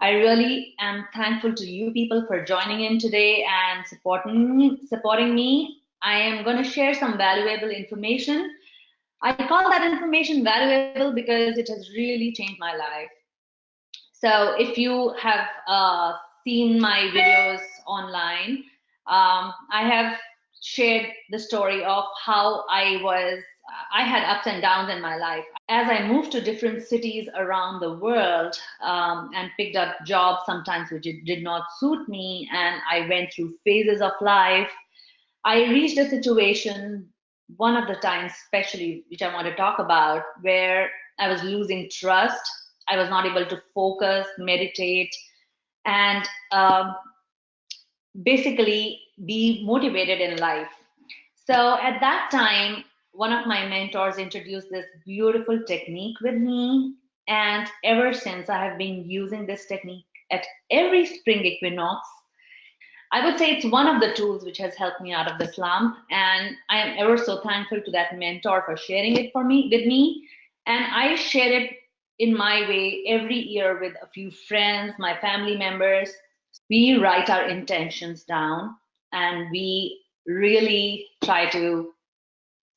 I really am thankful to you people for joining in today and supporting me. I am going to share some valuable information. I call that information valuable because it has really changed my life. So if you have seen my videos online, I have shared the story of how I had ups and downs in my life. As I moved to different cities around the world and picked up jobs sometimes which did not suit me, and I went through phases of life, I reached a situation, one of the times especially, which I want to talk about, where I was losing trust. I was not able to focus, meditate, and basically be motivated in life. So at that time, one of my mentors introduced this beautiful technique with me. And ever since, I have been using this technique at every spring equinox. I would say it's one of the tools which has helped me out of the slump, and I am ever so thankful to that mentor for sharing it with me. And I share it in my way every year with a few friends, my family members. We write our intentions down, and we really try to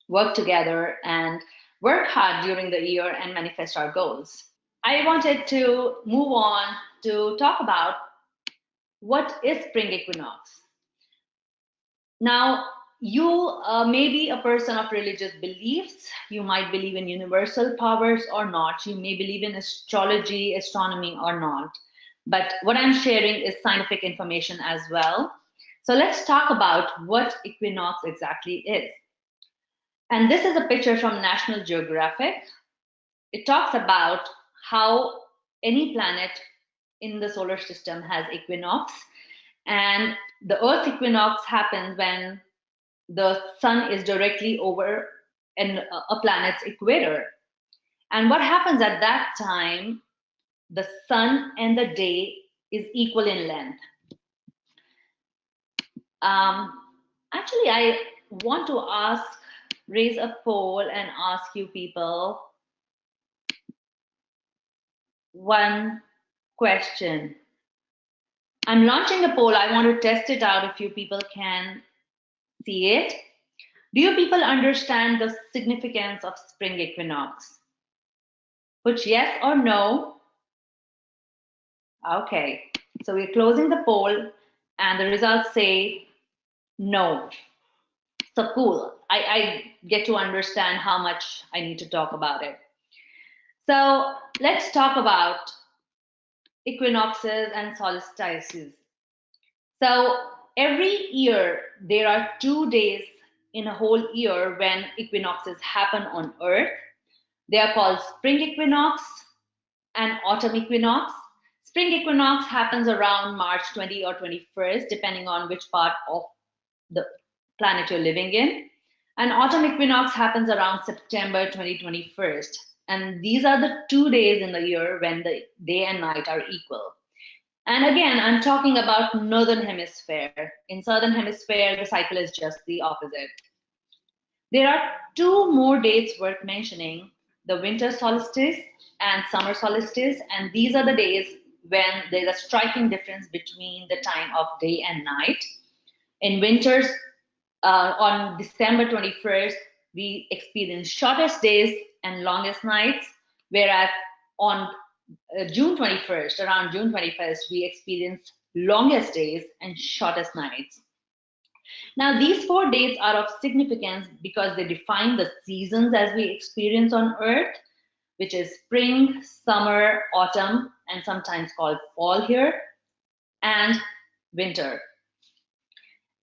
work together and work hard during the year and manifest our goals. I wanted to move on to talk about what is spring equinox. Now, you may be a person of religious beliefs. You might believe in universal powers or not. You may believe in astrology, astronomy or not. But what I'm sharing is scientific information as well. So let's talk about what equinox exactly is. And this is a picture from National Geographic. It talks about how any planet in the solar system has equinox. And the Earth equinox happens when the sun is directly over a planet's equator. And what happens at that time, the sun and the day is equal in length. Um, Actually, I want to raise a poll and ask you people one question. I'm launching a poll. I want to test it out if you people can see it. Do you people understand the significance of spring equinox? Put yes or no. Okay, so we're closing the poll and the results say no. So cool. I get to understand how much I need to talk about it. So let's talk about equinoxes and solstices. So every year there are 2 days in a whole year when equinoxes happen on Earth. They are called spring equinox and autumn equinox. Spring equinox happens around March 20 or 21st, depending on which part of the planet you're living in. And autumn equinox happens around September 2021. And these are the 2 days in the year when the day and night are equal. And again, I'm talking about northern hemisphere. In southern hemisphere, the cycle is just the opposite. There are two more dates worth mentioning, the winter solstice and summer solstice, and these are the days when there's a striking difference between the time of day and night. In winters, on December 21st, we experience shortest days and longest nights, whereas on June 21st, around June 21st, we experience longest days and shortest nights. Now, these 4 days are of significance because they define the seasons as we experience on Earth, which is spring, summer, autumn, and sometimes called fall here, and winter.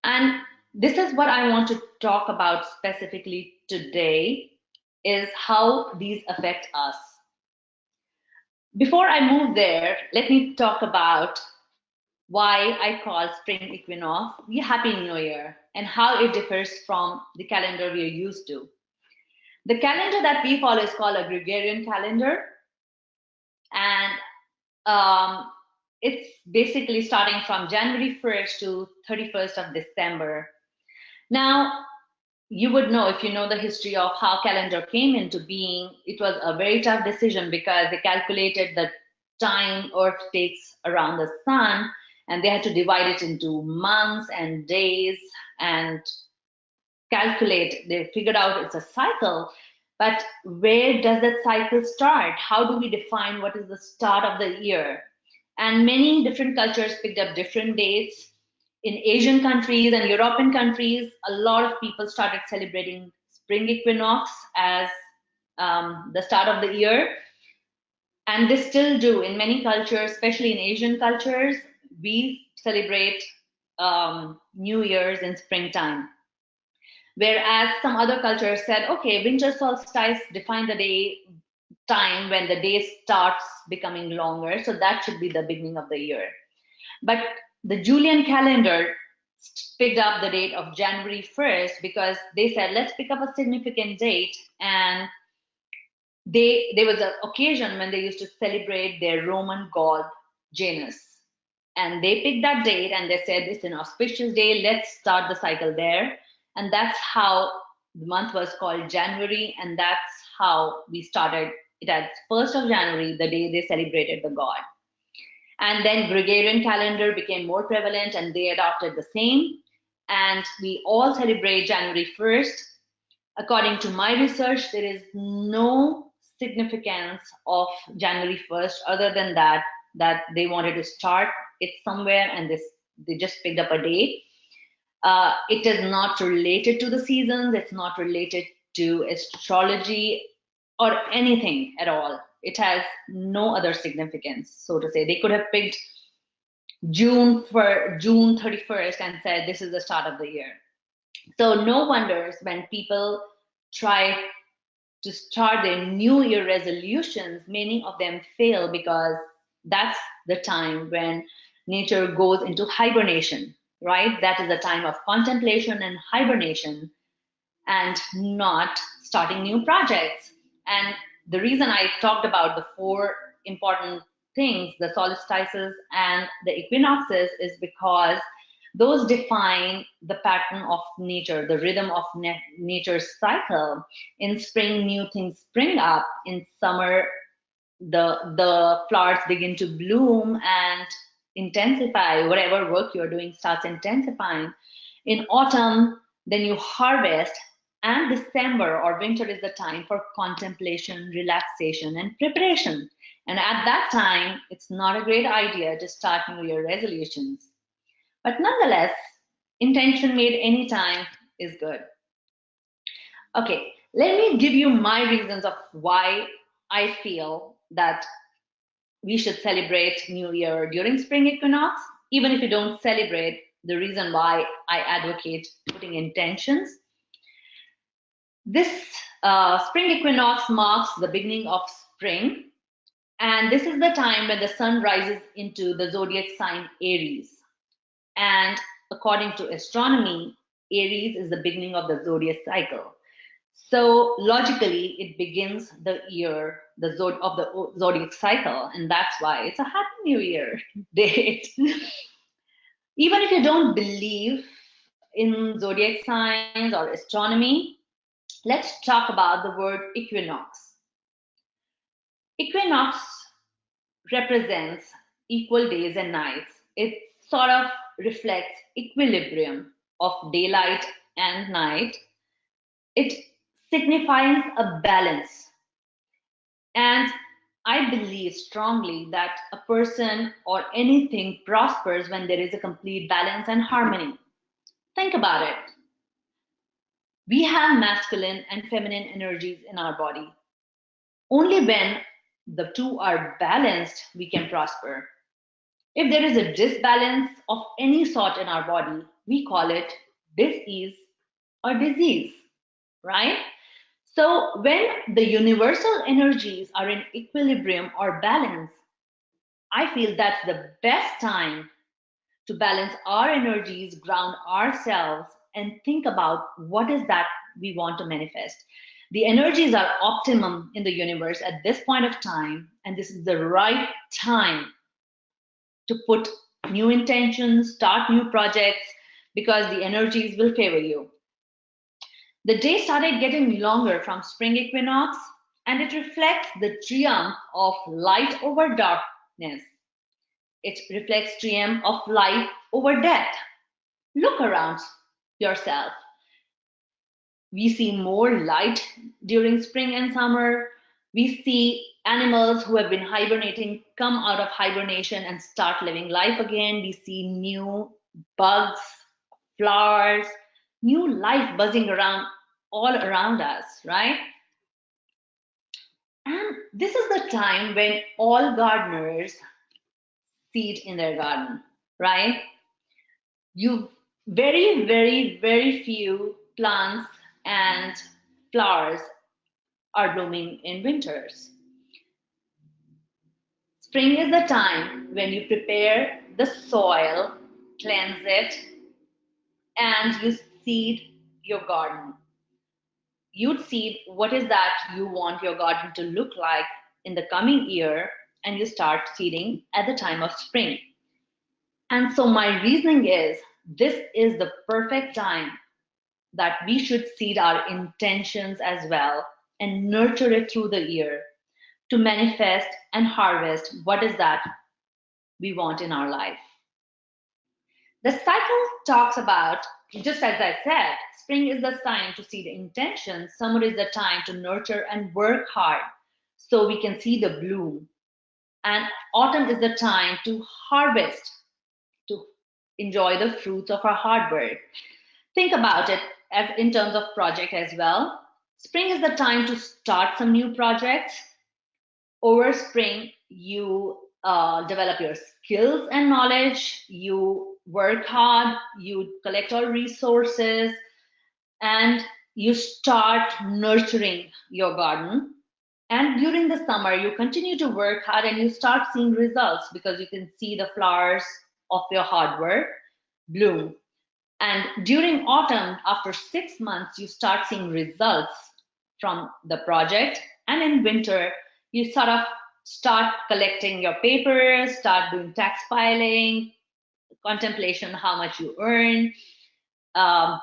And this is what I want to talk about specifically today, is how these affect us. Before I move there, let me talk about why I call spring equinox the Happy New Year and how it differs from the calendar we are used to. The calendar that we follow is called a Gregorian calendar, and it's basically starting from January 1st to 31st of December. Now, you would know, if you know the history of how calendar came into being, it was a very tough decision because they calculated the time Earth takes around the sun, and they had to divide it into months and days and calculate. They figured out it's a cycle. But where does that cycle start? How do we define what is the start of the year? And many different cultures picked up different dates. In Asian countries and European countries, a lot of people started celebrating spring equinox as the start of the year. And they still do in many cultures, especially in Asian cultures. We celebrate New Year's in springtime. Whereas some other cultures said, okay, winter solstice define the day time when the day starts becoming longer. So that should be the beginning of the year. But the Julian calendar picked up the date of January 1st because they said, let's pick up a significant date. And there was an occasion when they used to celebrate their Roman god Janus. And they picked that date and they said, it's an auspicious day, let's start the cycle there. And that's how the month was called January, and that's how we started it at 1st of January, the day they celebrated the god. And then Gregorian calendar became more prevalent and they adopted the same. And we all celebrate January 1st. According to my research, there is no significance of January 1st other than that they wanted to start it somewhere and they just picked up a date. It is not related to the seasons. It's not related to astrology or anything at all. It has no other significance, so to say. They could have picked June 31st and said this is the start of the year. So no wonders when people try to start their New Year resolutions, many of them fail because that's the time when nature goes into hibernation, right? That is a time of contemplation and hibernation and not starting new projects. And the reason I talked about the 4 important things, the solstices and the equinoxes, is because those define the pattern of nature, the rhythm of nature's cycle. In spring, new things spring up. In summer, the flowers begin to bloom and intensify. Whatever work you're doing starts intensifying. In autumn, then you harvest, and December or winter is the time for contemplation, relaxation, and preparation. And at that time, it's not a great idea to start New Year resolutions. But nonetheless, intention made anytime is good. Okay, let me give you my reasons of why I feel that we should celebrate New Year during spring equinox. Even if you don't celebrate, the reason why I advocate putting intentions. This spring equinox marks the beginning of spring, and this is the time when the sun rises into the zodiac sign Aries. And according to astronomy, Aries is the beginning of the zodiac cycle. So logically, it begins the year of the zodiac cycle, and that's why it's a Happy New Year date. Even if you don't believe in zodiac signs or astronomy, let's talk about the word equinox. Equinox represents equal days and nights. It sort of reflects equilibrium of daylight and night. It signifies a balance. And I believe strongly that a person or anything prospers when there is a complete balance and harmony. Think about it. We have masculine and feminine energies in our body. Only when the two are balanced, we can prosper. If there is a disbalance of any sort in our body, we call it dis-ease or disease, right? So when the universal energies are in equilibrium or balance, I feel that's the best time to balance our energies, ground ourselves, and think about what is that we want to manifest. The energies are optimum in the universe at this point of time, and this is the right time to put new intentions, start new projects, because the energies will favor you. The day started getting longer from spring equinox, and it reflects the triumph of light over It reflects triumph of life over death. Look around yourself. We see more light during spring and summer. We see animals who have been hibernating come out of hibernation and start living life again. We see new bugs, flowers, new life buzzing around all around us, right? And this is the time when all gardeners seed in their garden, right? You very few plants and flowers are blooming in winters. Spring is the time when you prepare the soil, cleanse it, and you seed your garden. You'd seed what is that you want your garden to look like in the coming year, and you start seeding at the time of spring. And so my reasoning is this is the perfect time that we should seed our intentions as well and nurture it through the year to manifest and harvest what is that we want in our life. The cycle talks about, just as I said, spring is the time to see the intentions, summer is the time to nurture and work hard so we can see the bloom, and autumn is the time to harvest, to enjoy the fruits of our hard work. Think about it as in terms of project as well. Spring is the time to start some new projects. Over spring, you develop your skills and knowledge, you work hard, you collect all resources, and you start nurturing your garden. And during the summer, you continue to work hard and you start seeing results because you can see the flowers of your hard work bloom. And during autumn, after 6 months, you start seeing results from the project. And in winter, you sort of start collecting your papers, start doing tax filing, contemplation, how much you earn.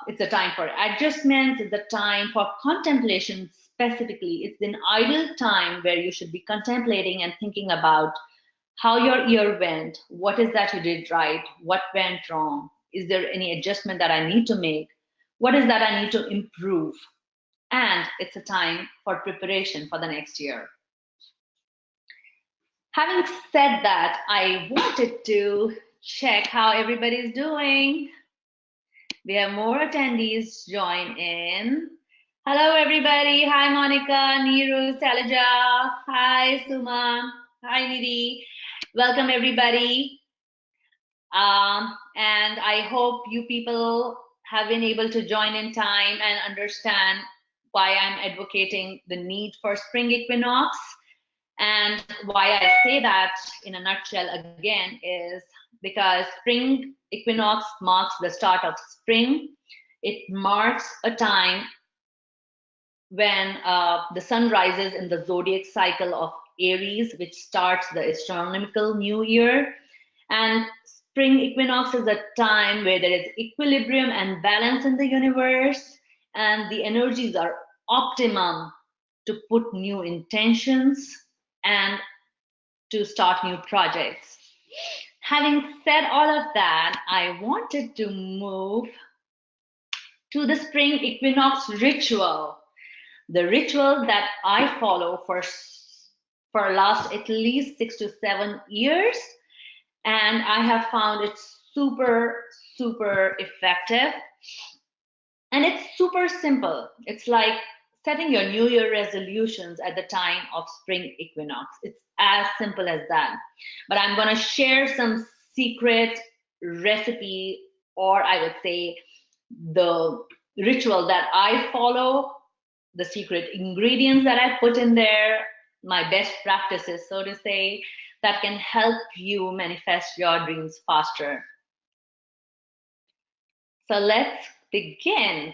It's a time for adjustments, it's a time for contemplation specifically. It's an ideal time where you should be contemplating and thinking about how your year went, what is that you did right, what went wrong, is there any adjustment that I need to make, what is that I need to improve, and it's a time for preparation for the next year. Having said that, I wanted to check how everybody's doing. We have more attendees join in. Hello, everybody. Hi, Monica, Neeru, Salaja. Hi, Suma. Hi, Nidhi. Welcome, everybody. And I hope you people have been able to join in time and understand why I'm advocating the need for spring equinox. And why I say that in a nutshell again is because spring equinox marks the start of spring. It marks a time when the sun rises in the zodiac cycle of Aries, which starts the astronomical new year. And spring equinox is a time where there is equilibrium and balance in the universe, and the energies are optimum to put new intentions and to start new projects. Having said all of that, I wanted to move to the spring equinox ritual, the ritual that I follow for last at least 6 to 7 years, and I have found it super effective, and it's super simple. It's like setting your New Year resolutions at the time of spring equinox. It's as simple as that. But I'm going to share some secret recipe, or I would say the ritual that I follow, the secret ingredients that I put in there, my best practices, so to say, that can help you manifest your dreams faster. So let's begin.